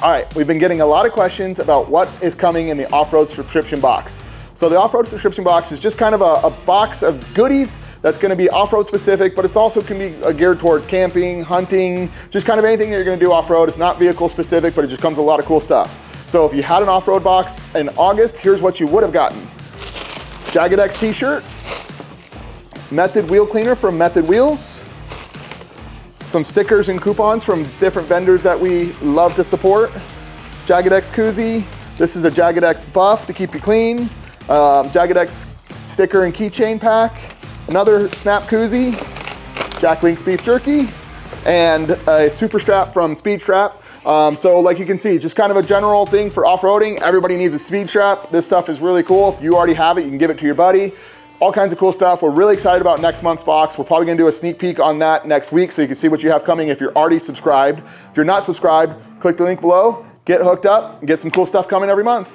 All right, we've been getting a lot of questions about what is coming in the off-road subscription box. So the off-road subscription box is just kind of a box of goodies that's gonna be off-road specific, but it's also can be geared towards camping, hunting, just kind of anything that you're gonna do off-road. It's not vehicle specific, but it just comes with a lot of cool stuff. So if you had an off-road box in August, here's what you would have gotten. Jagged X t-shirt, Method wheel cleaner from Method Wheels, some stickers and coupons from different vendors that we love to support. Jagged X koozie. This is a Jagged X buff to keep you clean. Jagged X sticker and keychain pack. Another snap koozie. Jack Link's beef jerky. And a super strap from Speed Strap. So like you can see, just kind of a general thing for off-roading. Everybody needs a speed strap. This stuff is really cool. If you already have it, you can give it to your buddy. All kinds of cool stuff. We're really excited about next month's box. We're probably gonna do a sneak peek on that next week so you can see what you have coming if you're already subscribed. If you're not subscribed, click the link below, get hooked up, and get some cool stuff coming every month.